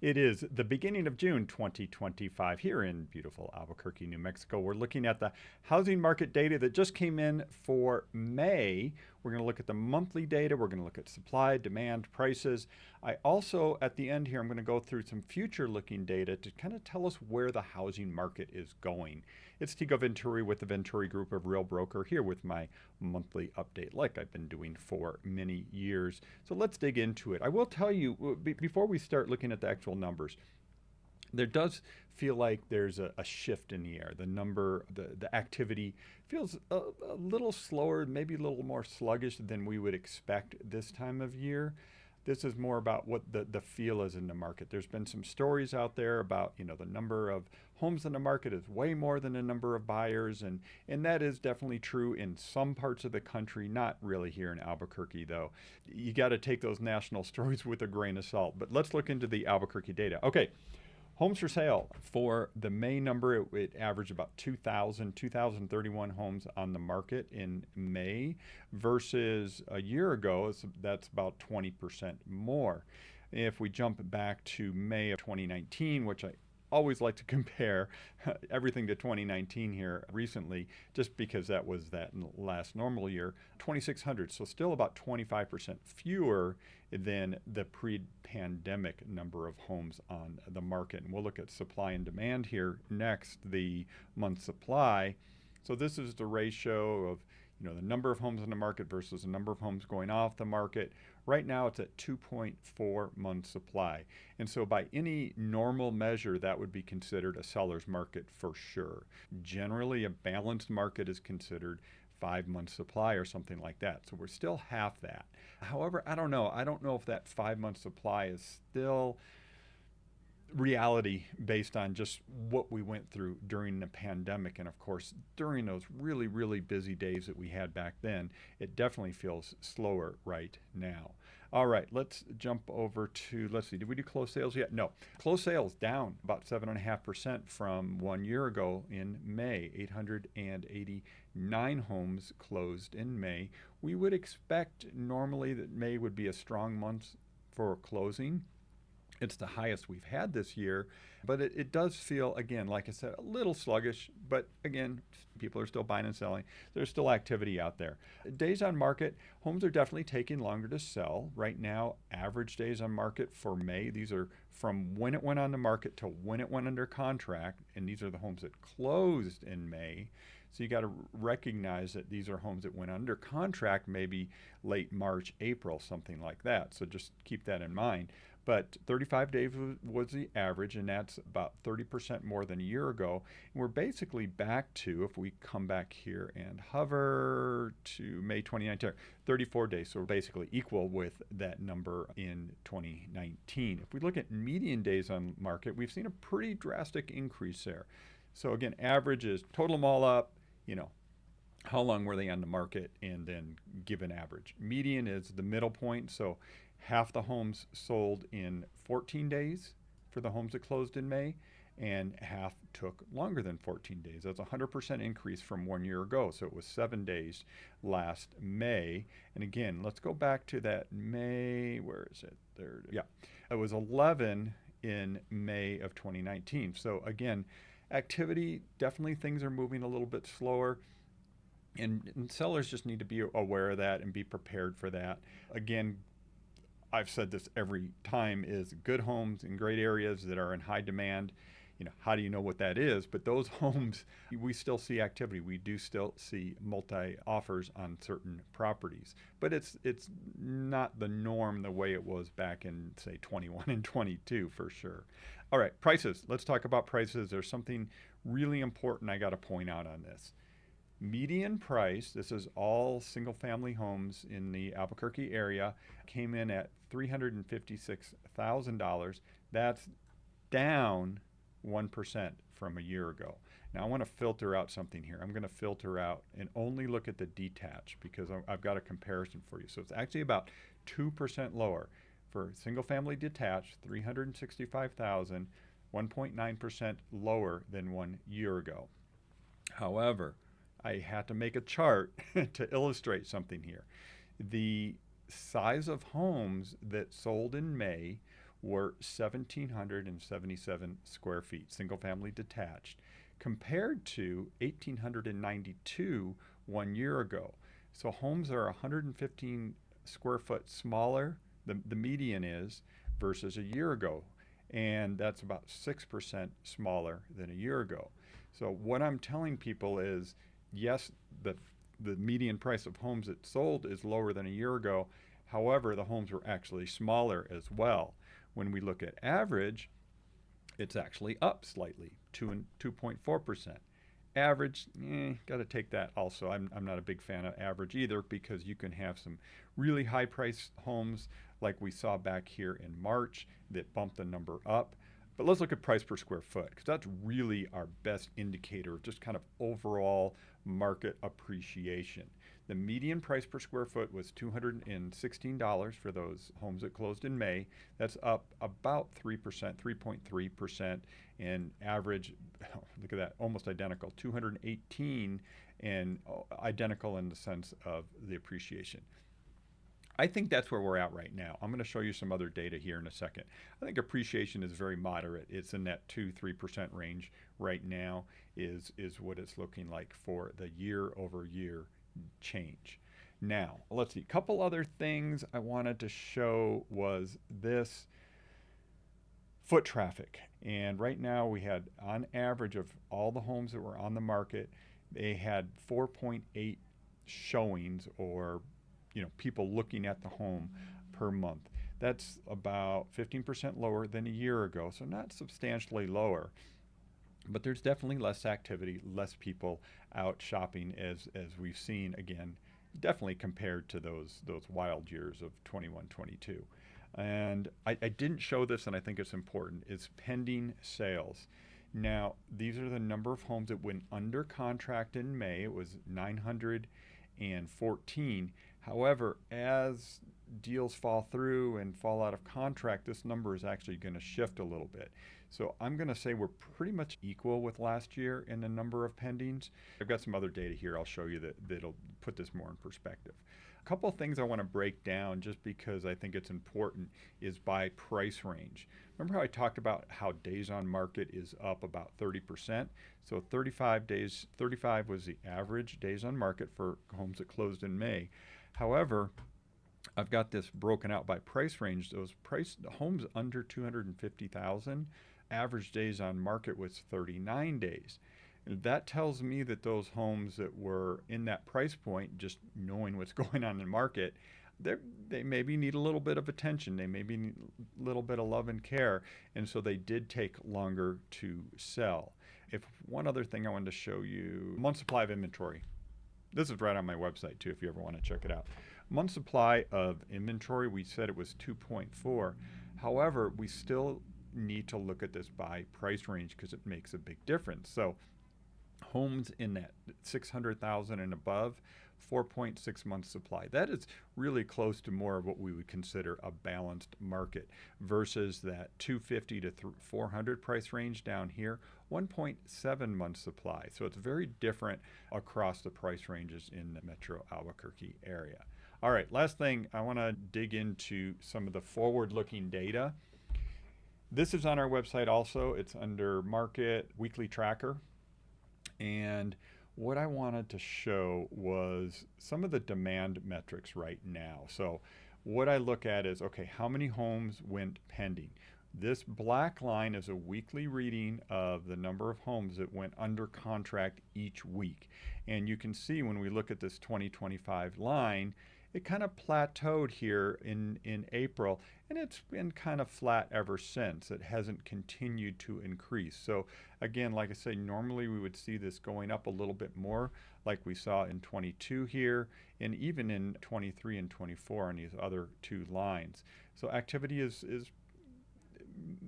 It is the beginning of June 2025 here in beautiful Albuquerque, New Mexico. We're looking at the housing market data that just came in for May. We're going to look at the monthly data. We're going to look at supply, demand, prices. I also, at the end here, I'm going to go through some future looking data to kind of tell us where the housing market is going. It's Tego Venturi with the Venturi Group of Real Broker here with my monthly update, like I've been doing for many years. So let's dig into it. I will tell you, before we start looking at the actual numbers, there does feel like there's a shift in the air. The activity feels a little slower, maybe a little more sluggish than we would expect this time of year. This is more about what the feel is in the market. There's been some stories out there about, the number of homes in the market is way more than the number of buyers, and that is definitely true in some parts of the country, not really here in Albuquerque though. You got to take those national stories with a grain of salt. But let's look into the Albuquerque data. Okay, homes for sale for the May number, it averaged about 2,031 homes on the market in May versus a year ago. That's about 20% more. If we jump back to May of 2019, which I always like to compare everything to 2019 here recently, just because that was that last normal year, 2,600. So still about 25% fewer than the pre-pandemic number of homes on the market. And we'll look at supply and demand here next, the month supply. So this is the ratio of the number of homes in the market versus the number of homes going off the market. Right now it's at 2.4 months supply. And so by any normal measure, that would be considered a seller's market for sure. Generally, a balanced market is considered 5 months supply or something like that. So we're still half that. However, I don't know. I don't know if that 5 month supply is still reality based on just what we went through during the pandemic. And of course, during those really, really busy days that we had back then, it definitely feels slower right now. All right, let's jump over to, let's see, did we do closed sales yet? No. Closed sales down about 7.5% from 1 year ago in May. 889 homes closed in May. We would expect normally that May would be a strong month for closing. It's the highest we've had this year, but it does feel, again, like I said, a little sluggish. But again, people are still buying and selling. There's still activity out there. Days on market, homes are definitely taking longer to sell. Right now, average days on market for May, these are from when it went on the market to when it went under contract, and these are the homes that closed in May. So you got to recognize that these are homes that went under contract maybe late March, April, something like that. So just keep that in mind. But 35 days was the average, and that's about 30% more than a year ago. And we're basically back to, if we come back here and hover to May 2019, 34 days. So we're basically equal with that number in 2019. If we look at median days on market, we've seen a pretty drastic increase there. So again, average is total them all up, how long were they on the market, and then give an average. Median is the middle point. So half the homes sold in 14 days for the homes that closed in May, and half took longer than 14 days. That's a 100% increase from 1 year ago. So it was 7 days last May. And again, let's go back to that May. Where is it? There. Yeah. It was 11 in May of 2019. So again, activity, definitely things are moving a little bit slower. And sellers just need to be aware of that and be prepared for that. Again, I've said this every time, is good homes in great areas that are in high demand. How do you know what that is? But those homes, we still see activity. We do still see multi offers on certain properties, but it's not the norm the way it was back in, say, 21 and 22 for sure. All right, prices. Let's talk about prices. There's something really important I got to point out on this. Median price, this is all single family homes in the Albuquerque area, came in at $356,000. That's down 1% from a year ago. Now I want to filter out something here. I'm going to filter out and only look at the detached because I've got a comparison for you. So it's actually about 2% lower for single family detached, 365,000, 1.9% lower than 1 year ago. However, I had to make a chart to illustrate something here. The size of homes that sold in May were 1,777 square feet, single family detached, compared to 1,892 one year ago. So homes are 115 square foot smaller, the median is, versus a year ago. And that's about 6% smaller than a year ago. So what I'm telling people is, yes, the median price of homes that sold is lower than a year ago. However, the homes were actually smaller as well. When we look at average, it's actually up slightly, 2.4%. Average, got to take that also. I'm not a big fan of average either, because you can have some really high price homes like we saw back here in March that bumped the number up. But let's look at price per square foot, because that's really our best indicator of just kind of overall market appreciation. The median price per square foot was $216 for those homes that closed in May. That's up about 3%, 3.3%, and average, look at that, almost identical, 218, and identical in the sense of the appreciation. I think that's where we're at right now. I'm going to show you some other data here in a second. I think appreciation is very moderate. It's in that 2-3% range right now is what it's looking like for the year over year change. Now, let's see. A couple other things I wanted to show was this foot traffic. And right now we had, on average, of all the homes that were on the market, they had 4.8 showings, or people looking at the home per month. That's about 15% lower than a year ago, so not substantially lower. But there's definitely less activity, less people out shopping, as we've seen, again, definitely compared to those wild years of 21, 22. And I didn't show this, and I think it's important. It's pending sales. Now, these are the number of homes that went under contract in May. It was 914. However, as deals fall through and fall out of contract, this number is actually going to shift a little bit. So I'm going to say we're pretty much equal with last year in the number of pendings. I've got some other data here I'll show you that'll put this more in perspective. A couple of things I want to break down, just because I think it's important, is by price range. Remember how I talked about how days on market is up about 30%? So 35 was the average days on market for homes that closed in May. However, I've got this broken out by price range. Those homes under 250,000, average days on market was 39 days. And that tells me that those homes that were in that price point, just knowing what's going on in the market, they maybe need a little bit of attention. They maybe need a little bit of love and care. And so they did take longer to sell. One other thing I wanted to show you, month supply of inventory. This is right on my website too, if you ever want to check it out. Month supply of inventory, we said it was 2.4. However, we still need to look at this by price range, because it makes a big difference. So homes in that 600,000 and above, 4.6 months supply. That is really close to more of what we would consider a balanced market, versus that 250 to 400 price range down here, 1.7 months supply. So it's very different across the price ranges in the Metro Albuquerque area. All right, last thing, I want to dig into some of the forward-looking data. This is on our website also. It's under Market Weekly Tracker. And what I wanted to show was some of the demand metrics right now. So what I look at is, okay, how many homes went pending? This black line is a weekly reading of the number of homes that went under contract each week. And you can see when we look at this 2025 line, it kind of plateaued here in April, and it's been kind of flat ever since. It hasn't continued to increase. So again, like I say, normally we would see this going up a little bit more, like we saw in 22 here, and even in 23 and 24 on these other two lines. So activity is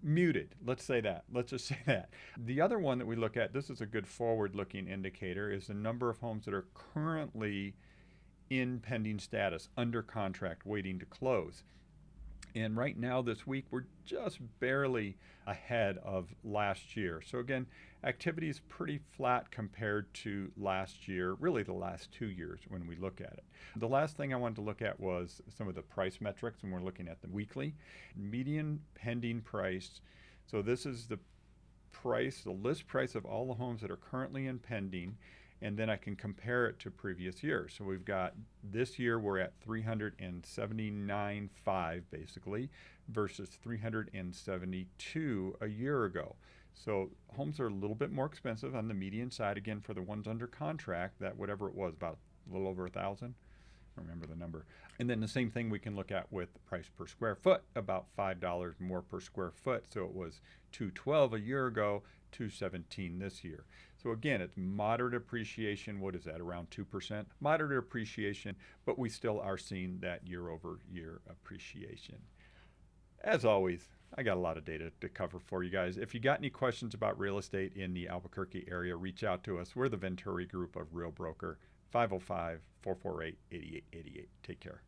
muted. Let's say that. Let's just say that. The other one that we look at, this is a good forward-looking indicator, is the number of homes that are currently in pending status, under contract, waiting to close. And right now, this week, we're just barely ahead of last year. So, again, activity is pretty flat compared to last year, really the last 2 years when we look at it. The last thing I wanted to look at was some of the price metrics, and we're looking at the weekly median pending price. So, this is the price, the list price of all the homes that are currently in pending, and then I can compare it to previous years. So we've got this year we're at 379.5 basically versus 372 a year ago. So homes are a little bit more expensive on the median side. Again, for the ones under contract, that whatever it was, about a little over 1,000. Remember the number. And then the same thing we can look at with the price per square foot, about $5 more per square foot. So it was $212 a year ago, $217 this year. So again, it's moderate appreciation. What is that, around 2%? Moderate appreciation, but we still are seeing that year over year appreciation. As always, I got a lot of data to cover for you guys. If you got any questions about real estate in the Albuquerque area, reach out to us. We're the Venturi Group of Real Broker, 505-448-8888. Take care.